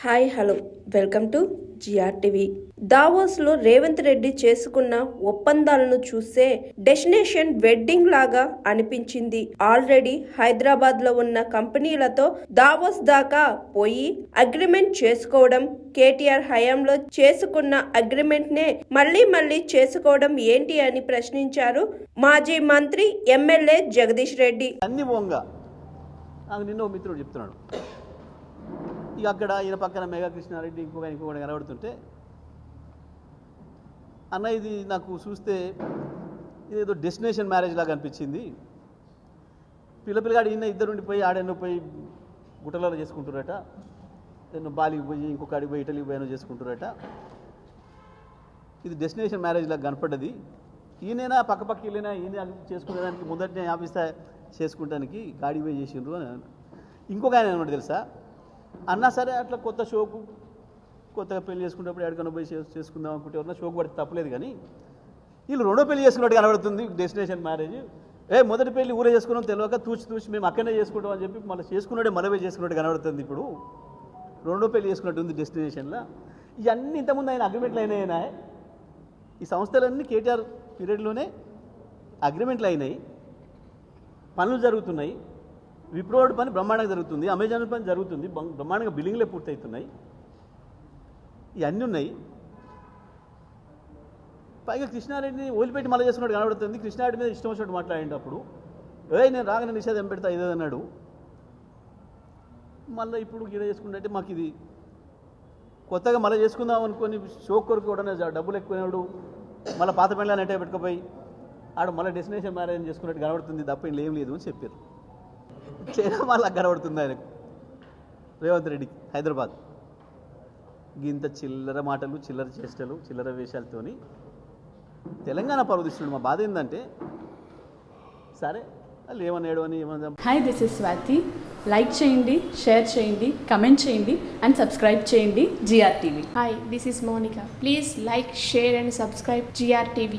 Hi hello welcome to GRTV. దావోస్లో రేవంత్ రెడ్డి చేసుకున్న ఒప్పందాలను చూస్తే డెస్టినేషన్ వెడ్డింగ్ లాగా అనిపించింది. ఆల్రెడీ హైదరాబాద్ లో ఉన్న కంపెనీలతో దావోస్ దాకా పోయి అగ్రిమెంట్ చేసుకోవడం, కేటీఆర్ హయాంలో చేసుకున్న అగ్రిమెంట్ నే మళ్ళీ చేసుకోవడం ఏంటి అని ప్రశ్నించారు మాజీ మంత్రి ఎమ్మెల్యే జగదీష్ రెడ్డి. అన్ని పోంగా నాకు నిన్న ఓ మిత్రుడు చెప్తున్నాడు, ఇక అక్కడ ఈయన పక్కన మేఘా కృష్ణారెడ్డి ఇంకొక కనబడుతుంటే, అన్న ఇది నాకు చూస్తే ఇదేదో డెస్టినేషన్ మ్యారేజ్ లాగా అనిపించింది. పిల్లగాడు ఈయన ఇద్దరుండి పోయి ఆడెన్నో పోయి గుట్టలలో చేసుకుంటారట, ఎన్నో బాలికి పోయి ఇంకొక ఆడికి పోయి ఇటలీకి పోయినో చేసుకుంటారట. ఇది డెస్టినేషన్ మ్యారేజ్ లాగా కనపడ్డది. ఈయనైనా పక్క వెళ్ళినా ఈయన చేసుకునేదానికి ముందటనే ఆఫీస్ చేసుకుంటానికి గాడి పోయి చేసిండ్రు అని. ఇంకొక ఆయన ఏమన్నా తెలుసా, అన్నా సరే అట్లా కొత్త షోకు కొత్తగా పెళ్లి చేసుకున్నప్పుడు ఎక్కడికైనా పోయి చేసుకుందాం అనుకుంటే ఎవరన్నా షోకు పడితే తప్పలేదు, కానీ వీళ్ళు రెండో పెళ్లి చేసుకున్నట్టు కనబడుతుంది డెస్టినేషన్ మ్యారేజ్. మొదటి పెళ్లి ఊరే చేసుకున్నాం తెలియక తూచి మేము అక్కడనే చేసుకుంటాం అని చెప్పి మళ్ళీ చేసుకున్నాడే మళ్ళీ చేసుకున్నట్టు కనబడుతుంది. ఇప్పుడు రెండో పెళ్లి చేసుకున్నట్టు ఉంది డెస్టినేషన్లో. ఇవన్నీ ఇంతకుముందు ఆయన అగ్రిమెంట్లు అయినాయినా, ఈ సంస్థలన్నీ కేటీఆర్ పీరియడ్లోనే అగ్రిమెంట్లు అయినాయి, పనులు జరుగుతున్నాయి. విప్రోడ్ పని బ్రహ్మాండంగా జరుగుతుంది, అమెజాన్ పని జరుగుతుంది, బ్రహ్మాండంగా బిల్డింగ్లే పూర్తి అవుతున్నాయి. ఇవన్నీ ఉన్నాయి. పైగా కృష్ణారెడ్డిని వదిలిపెట్టి మళ్ళీ చేసుకున్నట్టు కనబడుతుంది. కృష్ణారెడ్డి మీద ఇష్టం వచ్చినట్టు మాట్లాడేటప్పుడు నేను రాగానే నిషేధం పెడతా ఇదే అన్నాడు. మళ్ళీ ఇప్పుడు గీడ చేసుకుంటే మాకు ఇది కొత్తగా మళ్ళీ చేసుకుందాం అనుకొని షో కొరకు కూడా డబ్బులు ఎక్కువైనాడు, మళ్ళీ పాత పెళ్ళని నెట్టే పెట్టుకుపోయి ఆడు మళ్ళీ డెస్టినేషన్ మ్యారేజ్ చేసుకున్నట్టు కనబడుతుంది తప్ప ఏం లేదు అని చెప్పారు. చేయడం వల్ల కనబడుతుంది ఆయనకు రేవంత్ రెడ్డికి హైదరాబాద్. గింత చిల్లర మాటలు, చిల్లర చేష్టలు, చిల్లర వేషాలతోని తెలంగాణ పరుదిస్తుడు. మా బాధ ఏంటంటే సరే వాళ్ళు ఏమన్నాడు అని ఏమన్నా. Hi, this is Swathi. Like చేయండి, షేర్ చేయండి, కమెంట్ చేయండి అండ్ సబ్స్క్రైబ్ చేయండి GRTV. Hi, this is Monica. Please like, share and subscribe GRTV.